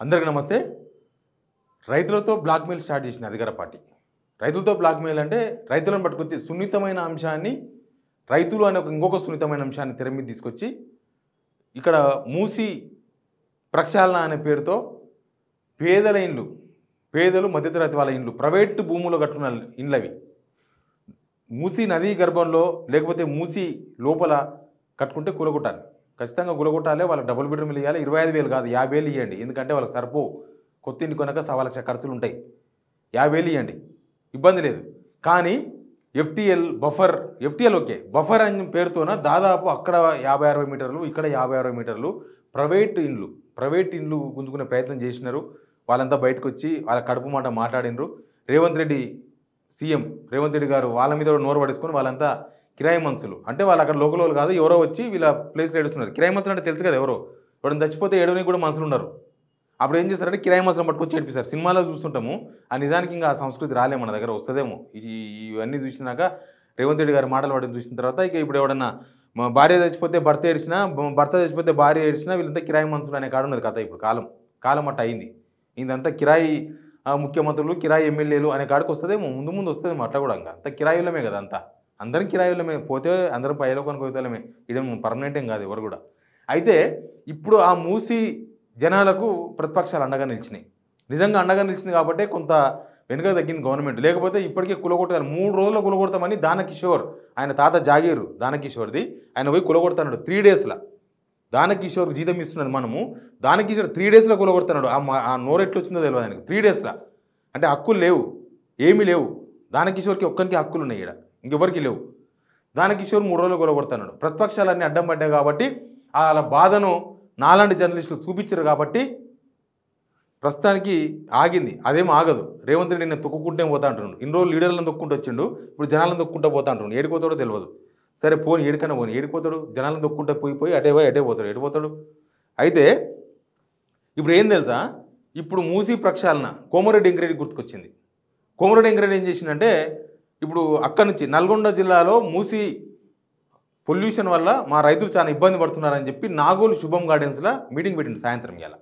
అందరికీ నమస్తే. రైతులతో బ్లాక్‌మెయిల్ స్టార్ట్ చేసింది అధికార పార్టీ. రైతులతో బ్లాక్‌మెయిల్ అంటే రైతులను పట్టుకొచ్చి సున్నితమైన అంశాన్ని రైతులు అనే ఇంకొక సున్నితమైన అంశాన్ని తెర మీద తీసుకొచ్చి ఇక్కడ మూసి ప్రక్షాళన అనే పేరుతో పేదల ఇండ్లు, పేదలు మధ్యతరగతి వాళ్ళ ఇండ్లు, ప్రైవేట్ భూముల్లో కట్టుకున్న ఇండ్లవి మూసి నదీ గర్భంలో లేకపోతే మూసి లోపల కట్టుకుంటే కూలగొట్టాలి. ఖచ్చితంగా కూలగొట్టాలి. వాళ్ళకి డబుల్ బెడ్రూమ్లు ఇవ్వాలి. 25,000 కాదు 50,000 ఇవ్వండి. ఎందుకంటే వాళ్ళకి సరిపోవు. కొత్త ఇంటి కొనక 1,00,000 ఖర్చులు ఉంటాయి. 50,000 ఇవ్వండి, ఇబ్బంది లేదు. కానీ ఎఫ్టీఎల్ ఓకే, బఫర్ అనే పేరుతోన దాదాపు అక్కడ 50-60 మీటర్లు, ఇక్కడ 50-60 మీటర్లు ప్రైవేట్ ఇండ్లు గుంజుకునే ప్రయత్నం చేసినారు. వాళ్ళంతా బయటకు వచ్చి వాళ్ళ కడుపు మాట మాట్లాడినరు. సీఎం రేవంత్ రెడ్డి గారు వాళ్ళ మీద నోరు పడేసుకొని వాళ్ళంతా కిరాయి మనుషులు అంటే వాళ్ళు అక్కడ లోకల్ వాళ్ళు కాదు, ఎవరో వచ్చి వీళ్ళ ప్లేస్లో ఏడుస్తున్నారు. కిరాయి మనుషులు అంటే తెలుసు కదా, ఎవరో చచ్చిపోతే ఏడవనికి కూడా మనుషులు ఉన్నారు. అప్పుడు ఏం చేస్తారంటే కిరాయి మనుషులను పట్టుకొచ్చి ఏడిపిస్తారు. సినిమాలో చూస్తుంటాము. ఆ నిజానికి ఇంకా ఆ సంస్కృతి రాలే మన దగ్గర, వస్తుందేమో. ఇవన్నీ చూసినాక రేవంత్ రెడ్డి గారి మాటలు పడి చూసిన తర్వాత ఇక ఇప్పుడు ఎవడన్నా భార్య చచ్చిపోతే భర్త ఏడిచినా, భర్త చచ్చిపోతే భార్య ఏడిచినా వీళ్ళంతా కిరాయి మనుషులు అనే కాడ ఉన్నది కథ. ఇప్పుడు కాలం అట్ట అయింది. ఇదంతా కిరాయి ముఖ్యమంత్రులు, కిరాయి ఎమ్మెల్యేలు అనే కాడికి వస్తుందేమో, ముందు వస్తుందేమో. అట్లా కూడా ఇంకా అంతా కిరాయిలమే కదా, అంతా అందరం కిరాయిలమే. పోతే అందరం పైలోకానికి పోతాలమే. ఇదేమో పర్మనెంట్ ఏం కాదు ఎవరు కూడా. అయితే ఇప్పుడు ఆ మూసి జనాలకు ప్రతిపక్షాలు అండగా నిలిచినాయి. నిజంగా అండగా నిలిచింది కాబట్టి కొంత వెనుక తగ్గింది గవర్నమెంట్. లేకపోతే ఇప్పటికే కులగొట్టారు. 3 రోజుల్లో కులగొడతామని దానకిషోర్, ఆయన తాత జాగీరు దానకిషోర్ది, ఆయన పోయి కులగొడతాడు 3 డేస్లో. దానకిషోర్కి జీతం ఇస్తున్నది మనము. దానకిషోర్ 3 డేస్లో కులగొడుతున్నాడు. ఆ నోరెట్లు వచ్చిందో తెలియదు ఆయనకు. 3 డేస్లో అంటే హక్కులు లేవు, ఏమీ లేవు. దానకిషోర్కి ఒక్కరికి హక్కులు ఉన్నాయి, ఇక్కడ ఇంకెవరికి లేవు. దానకిషోర్ 3 రోజులు కులగొడుతున్నాడు. ప్రతిపక్షాలన్నీ అడ్డం పడ్డాయి కాబట్టి వాళ్ళ బాధను నాలాంటి జర్నలిస్టులు చూపించారు కాబట్టి ప్రస్తుతానికి ఆగింది. అదేం ఆగదు. రేవంత్ రెడ్డి నేను తొక్కుకుంటే పోతా అంటున్నాడు. ఇన్ని రోజులు లీడర్లను తొక్కుంటూ వచ్చిండు, ఇప్పుడు జనాలను తొక్కుంటూ పోతా అంటున్నాడు. ఏడిపోతాడో తెలియదు. సరే పోని, ఏడికన్నా పోని, ఏడిపోతాడు. జనాలను తొక్కుంటూ పోయి అటే పోతాడు. అయితే ఇప్పుడు ఏం తెలుసా, ఇప్పుడు మూసీ ప్రక్షాళన కోమరెడ్డి వెంకరెడ్డి గుర్తుకొచ్చింది. కోమరెడ్డి వెంకరెడ్డి ఏం చేసిందంటే, ఇప్పుడు అక్కడి నుంచి నల్గొండ జిల్లాలో మూసీ పొల్యూషన్ వల్ల మా రైతులు చాలా ఇబ్బంది పడుతున్నారని చెప్పి నాగోలు శుభం గార్డెన్స్లో మీటింగ్ పెట్టింది సాయంత్రం. ఇవాళ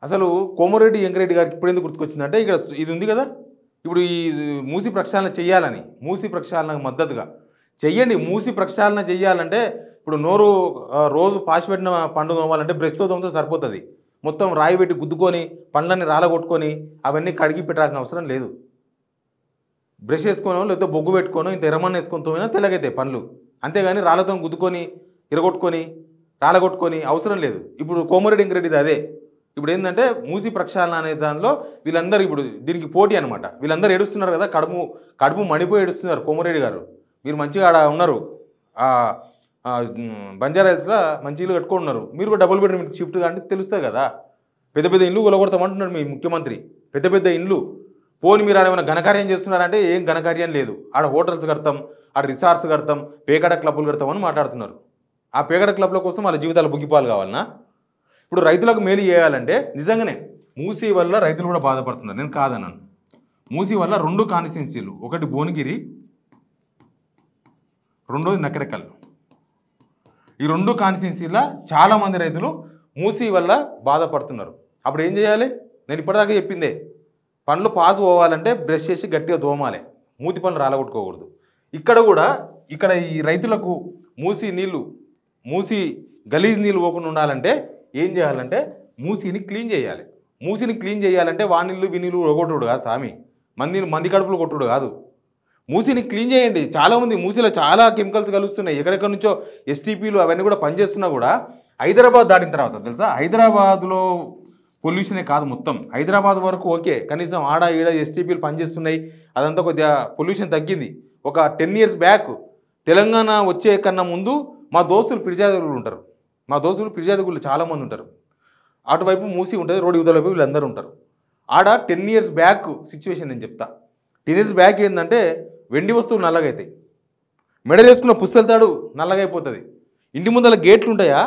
అసలు కోమరెడ్డి వెంకరెడ్డి గారికి ఇప్పుడు ఎందుకు గుర్తుకొచ్చిందంటే, ఇక్కడ ఇది ఉంది కదా, ఇప్పుడు ఈ మూసీ ప్రక్షాళన చేయాలని, మూసీ ప్రక్షాళనకు మద్దతుగా చెయ్యండి. మూసీ ప్రక్షాళన చెయ్యాలంటే ఇప్పుడు రోజు పాసి పెట్టిన పండు తోమాలంటే బ్రష్తో తోమితే సరిపోతుంది. మొత్తం రాయి పెట్టి గుద్దుకొని పండ్లన్నీ రాలగొట్టుకొని అవన్నీ కడిగి పెట్టాల్సిన అవసరం లేదు. బ్రష్ వేసుకోనో లేకపోతే బొగ్గు పెట్టుకోనో ఇంత ఎర్రమన్న వేసుకొని తోమినా తెల్లగైతాయి పండ్లు. అంతేగాని రాళ్ళతో గుద్దుకొని ఇరగొట్టుకొని రాలగొట్టుకొని అవసరం లేదు. ఇప్పుడు కోమరెడ్డి వెంకరెడ్డిది అదే. ఇప్పుడు ఏంటంటే మూసీ ప్రక్షాళన అనే దానిలో వీళ్ళందరూ ఇప్పుడు దీనికి పోటీ అనమాట. వీళ్ళందరూ ఏడుస్తున్నారు కదా, కడుపు మణిపోయి ఏడుస్తున్నారు. కోమరెడ్డి గారు మీరు మంచిగా ఆడ ఉన్నారు, బంజారా హిల్స్లో మంచి ఇల్లు కట్టుకొని ఉన్నారు, మీరు కూడా డబుల్ బెడ్రూమ్ షిఫ్ట్ అంటే తెలుస్తుంది కదా. పెద్ద ఇల్లు కొలగొడతామంటున్నాడు మీ ముఖ్యమంత్రి. పెద్ద ఇండ్లు పోని మీరు ఆడ ఏమైనా ఘనకార్యం చేస్తున్నారంటే ఏం ఘనకార్యం లేదు. ఆడ హోటల్స్ కడతాం, ఆడ రిసార్ట్స్ కడతాం, పేకడ క్లబ్బులు కడతాం అని మాట్లాడుతున్నారు. ఆ పేకడ క్లబ్ల కోసం వాళ్ళ జీవితాలు బుగ్గిపాలు కావాలన్నా? ఇప్పుడు రైతులకు మేలు చేయాలంటే నిజంగానే మూసీ వల్ల రైతులు కూడా బాధపడుతున్నారు. నేను కాదన్నాను. మూసీ వల్ల 2 కాన్స్టిట్యున్సీలు, ఒకటి భువనగిరి, రెండోది నకరేకల్. ఈ 2 కాన్స్టిట్యున్సీలో చాలామంది రైతులు మూసీ వల్ల బాధపడుతున్నారు. అప్పుడు ఏం చేయాలి? నేను ఇప్పటిదాకా చెప్పిందే, పండ్లు పాస్ పోవాలంటే బ్రష్ చేసి గట్టిగా తోమాలి, మూతి పండ్లు రాలగొట్టుకోకూడదు. ఇక్కడ ఈ రైతులకు మూసీ గలీజ్ నీళ్ళు పోకుండా ఉండాలంటే ఏం చేయాలంటే మూసీని క్లీన్ చేయాలి. మూసీని క్లీన్ చేయాలంటే వానీళ్ళు వినీళ్ళు కొట్టుడు కాదు స్వామి, మంది కడుపులు కొట్టుడు కాదు. మూసీని క్లీన్ చేయండి. చాలామంది మూసీలో చాలా కెమికల్స్ కలుస్తున్నాయి. ఎక్కడెక్కడి నుంచో ఎస్టీపీలు అవన్నీ కూడా పనిచేస్తున్నా కూడా హైదరాబాద్ దాటిన తర్వాత తెలుసా, హైదరాబాద్లో పొల్యూషనే కాదు మొత్తం హైదరాబాద్ వరకు ఓకే, కనీసం ఆడ ఈడ ఎస్టీపీలు పనిచేస్తున్నాయి, అదంతా కొద్దిగా పొల్యూషన్ తగ్గింది. ఒక 10 years బ్యాక్ తెలంగాణ వచ్చే కన్నా ముందు మా దోస్తులు పిర్జాదుగులు ఉంటారు. మా దోస్తులు పిర్జాదుగులు చాలామంది ఉంటారు. అటువైపు మూసి ఉంటుంది, రోడ్డు యువతల వైపు వీళ్ళందరూ ఉంటారు. ఆడ 10 years బ్యాక్ సిచ్యువేషన్ నేను చెప్తా. 10 years బ్యాక్ ఏంటంటే వెండి వస్తువులు నల్లగైతాయి, మెడలు వేసుకున్న పుస్తల తాడు నల్లగైపోతుంది. ఇంటి ముందర గేట్లు ఉంటాయా,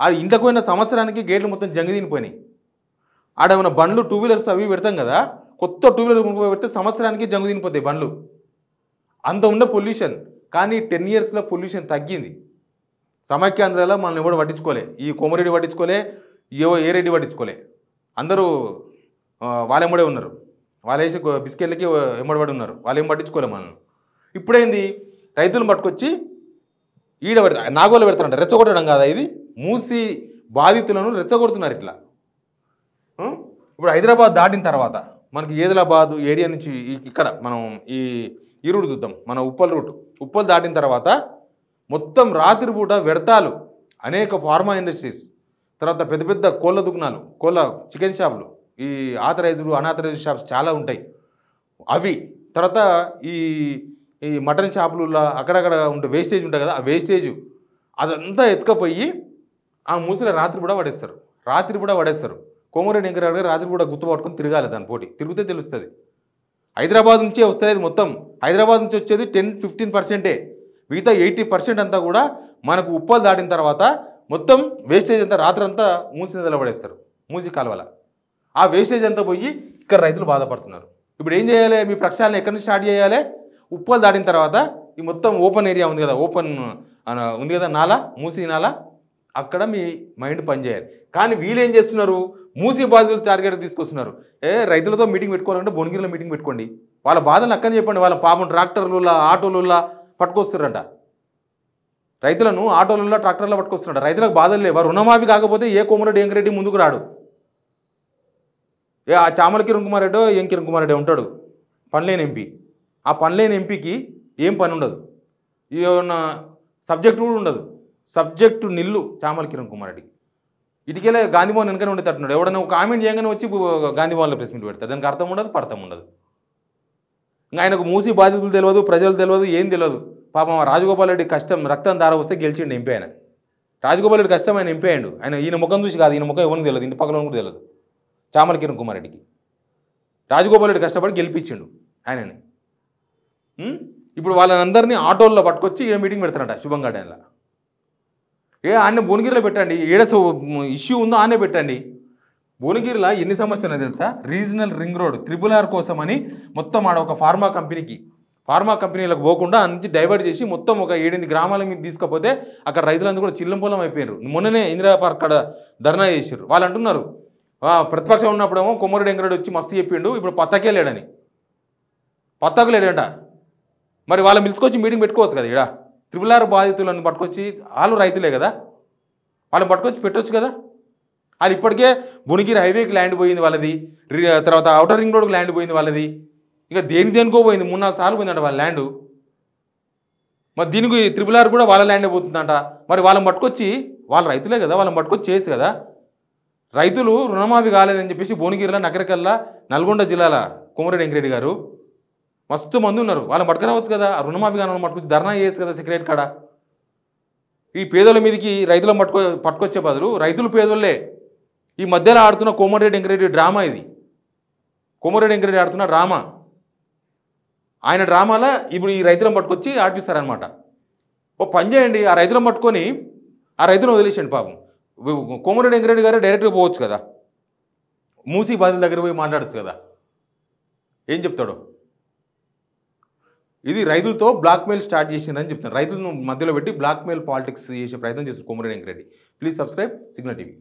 ఆ ఇంట్లోకి పోయిన సంవత్సరానికి గేట్లు మొత్తం జంగిదినిపోయినాయి. ఆడ ఏమైనా బండ్లు 2 wheelers అవి పెడతాం కదా, కొత్త 2 wheelers పెడితే సంవత్సరానికి జంగు తినిపోతాయి బండ్లు. అంత ఉండే పొల్యూషన్. కానీ 10 yearsలో పొల్యూషన్ తగ్గింది. సమైక్యాంధ్రలో మనల్ని ఎవడు పట్టించుకోలే, ఈ కోమరెడ్డి పట్టించుకోలే, ఏ రెడ్డి పట్టించుకోలే. అందరూ వాళ్ళ ఎమ్మడే ఉన్నారు. వాళ్ళు వేసి బిస్కెట్లకి ఎమ్మడబడి ఉన్నారు. వాళ్ళు ఏం పట్టించుకోలేము మనం. ఇప్పుడేంది రైతులను పట్టుకొచ్చి ఈడ పెడతా నాగోలు పెడతారంట. రెచ్చగొట్టడం కాదా ఇది? మూసి బాధితులను రెచ్చగొడుతున్నారు ఇట్లా. ఇప్పుడు హైదరాబాద్ దాటిన తర్వాత మనకి ఏదిలాబాద్ ఏరియా నుంచి ఇక్కడ మనం ఈ రూట్ చూద్దాం, మన ఉప్పల్ రూట్. ఉప్పల్ దాటిన తర్వాత మొత్తం రాత్రిపూట వ్యర్థాలు, అనేక ఫార్మా ఇండస్ట్రీస్, తర్వాత పెద్ద పెద్ద కోళ్ళ దుకాణాలు, కోళ్ళ చికెన్ షాపులు, ఈ ఆథరైజ్డ్ అన్ఆథరైజ్డ్ షాప్స్ చాలా ఉంటాయి. అవి తర్వాత ఈ మటన్ షాపులలో అక్కడక్కడ ఉంటే వేస్టేజ్ ఉంటుంది కదా, ఆ వేస్టేజ్ అదంతా ఎత్తుకపోయి ఆ మూసిలో రాత్రి కూడా పడేస్తారు. కోమరెడ్డి వెంకటరెడ్డి గారు రాత్రి కూడా గుర్తుపట్టుకొని తిరగాలి, దాని పోటీ తిరిగితే తెలుస్తుంది. హైదరాబాద్ నుంచే వస్తుంది మొత్తం. హైదరాబాద్ నుంచి వచ్చేది 10-15%. మిగతా 80% అంతా కూడా మనకు ఉప్పల్ దాటిన తర్వాత మొత్తం వేస్టేజ్ అంతా రాత్రి అంతా మూసి నదిలో పడేస్తారు, మూసి కాలువల. ఆ వేస్టేజ్ అంతా పోయి ఇక్కడ రైతులు బాధపడుతున్నారు. ఇప్పుడు ఏం చేయాలి? మీ ప్రక్షాళన ఎక్కడి నుంచి స్టార్ట్ చేయాలి? ఉప్పల్ దాటిన తర్వాత ఈ మొత్తం ఓపెన్ ఏరియా ఉంది కదా, ఉంది కదా నాలా, మూసి నాలా, అక్కడ మీ మైండ్ పనిచేయాలి. కానీ వీళ్ళు ఏం చేస్తున్నారు? మూసి బాధితులు టార్గెట్ తీసుకొస్తున్నారు. రైతులతో మీటింగ్ పెట్టుకోవాలంటే భువనగిరిలో మీటింగ్ పెట్టుకోండి, వాళ్ళ బాధలు అక్కని చెప్పండి. వాళ్ళ పాపం ట్రాక్టర్లలో ఆటోలలో పట్టుకొస్తారంట, రైతులను ఆటోలలో ట్రాక్టర్లో పట్టుకొస్తున్నాడు. రైతులకు బాధలు లేవా? రుణమాఫీ కాకపోతే ఏ కోమరెడ్డి వెంకరెడ్డి ముందుకు రాడు. ఆ చామల కిరణ్ కుమార్ రెడ్డో ఏం కిరణ్ కుమార్ రెడ్డి ఉంటాడు, పనిలేని ఎంపీ. ఆ పనిలేని ఎంపీకి ఏం పని ఉండదు, ఏమన్నా సబ్జెక్టు కూడా ఉండదు. సబ్జెక్టు నిల్లు చామల కిరణ్ కుమార్ రెడ్డికి. ఇటుకెళ్ళే గాంధీభవన్ వెనకనే ఉండి తట్టున్నాడు. ఎవడన్నా ఒక కామెంట్ చేయగానే వచ్చి గాంధీభవన్లో ప్రెస్ మీట్ పెడతాడు. దానికి అర్థం ఉండదు, పడతాం ఉండదు. ఇంకా ఆయనకు మూసి బాధితులు తెలియదు, ప్రజలు తెలియదు, ఏం తెలియదు. పాపం రాజగోపాల్ రెడ్డి కష్టం రక్తం దార వస్తే గెలిచిండు ఎంపీ. ఆయన రాజగోపాల్ రెడ్డి కష్టం ఆయన ఎంపీ అయ్యాడు. ఆయన ఈయన ముఖం చూసి కాదు, ఈయన ముఖం ఎవరికి తెలియదు, ఇంటి పక్కన కూడా తెలియదు. చామల కిరణ్ కుమార్ రెడ్డికి రాజగోపాల్ రెడ్డి కష్టపడి గెలిపించిండు ఆయనని. ఇప్పుడు వాళ్ళందరినీ ఆటోల్లో పట్టుకొచ్చి ఈయన మీటింగ్ పెడతారంట శుభం గార్డెన్లో. ఆయన భువనగిరిలో పెట్టండి, ఏడ ఇష్యూ ఉందో ఆనే పెట్టండి. భువనగిరిలో ఎన్ని సమస్యలు తెలుసా? రీజనల్ రింగ్ రోడ్ RRR కోసమని మొత్తం ఆడ ఒక ఫార్మా కంపెనీలకు పోకుండా నుంచి డైవర్ట్ చేసి మొత్తం ఒక 7-8 గ్రామాల మీద తీసుకపోతే అక్కడ రైతులందరూ కూడా చిల్లంపొలం అయిపోయారు. మొన్ననే ఇందిరా పార్క్ కాడ ధర్నా చేశారు. వాళ్ళు అంటున్నారు ప్రతిపక్షం ఉన్నప్పుడేమో కోమరెడ్డి వెంకరెడ్డి వచ్చి మస్తు చెప్పిండు, ఇప్పుడు పత్తాకే లేడని. పత్తాకు లేడంట. మరి వాళ్ళని పిలుచుకొచ్చి మీటింగ్ పెట్టుకోవచ్చు కదా. ఇక్కడ RRR బాధితులను పట్టుకొచ్చి, వాళ్ళు రైతులే కదా, వాళ్ళని పట్టుకొచ్చి పెట్టవచ్చు కదా. వాళ్ళు ఇప్పటికే భువనగిరి హైవేకి ల్యాండ్ పోయింది వాళ్ళది, తర్వాత అవుటర్ రింగ్ రోడ్కి ల్యాండ్ పోయింది వాళ్ళది, ఇంకా దేనికో పోయింది, 3-4 సార్లు పోయిందంట వాళ్ళ ల్యాండు. మరి దీనికి RRR కూడా వాళ్ళ ల్యాండే పోతుందంట. మరి వాళ్ళని పట్టుకొచ్చి, వాళ్ళ రైతులే కదా, వాళ్ళని పట్టుకొచ్చి చేయొచ్చు కదా. రైతులు రుణమాఫీ కాలేదని చెప్పేసి భువనగిరిలో, నగరకల్లా, నల్గొండ జిల్లాల కోమరెడ్డి వెంకరెడ్డి గారు మస్తు మంది ఉన్నారు, వాళ్ళని పట్టుకురావచ్చు కదా. రుణమాఫీ కానీ పట్టుకొచ్చి ధర్నా చేయొచ్చు కదా సెక్రటరీ కాడ. ఈ పేదల మీదకి రైతులను పట్టుకొచ్చే బదులు రైతులు పేదోళ్ళే. ఈ మధ్యలో ఆడుతున్న కోమరెడ్డి వెంకరెడ్డి డ్రామా ఇది. కోమరెడ్డి వెంకరెడ్డి ఆడుతున్న డ్రామా, ఆయన డ్రామాలో ఇప్పుడు ఈ రైతులను పట్టుకొచ్చి ఆడిపిస్తారనమాట. ఓ పని చేయండి, ఆ రైతులను పట్టుకొని ఆ రైతులను వదిలేసండి. పాపం కోమరెడ్డి వెంకరెడ్డి గారు డైరెక్ట్గా పోవచ్చు కదా, మూసి బాధితుల దగ్గర పోయి మాట్లాడచ్చు కదా. ఏం చెప్తాడు? ఇది రైతులతో బ్లాక్మెయిల్ స్టార్ట్ చేసిందని చెప్తాను. రైతులను మధ్యలో పెట్టి బ్లాక్మెయిల్ పాలిటిక్స్ చేసే ప్రయత్నం చేస్తుంది Komareddy Venkat Reddy. Please subscribe signal TV.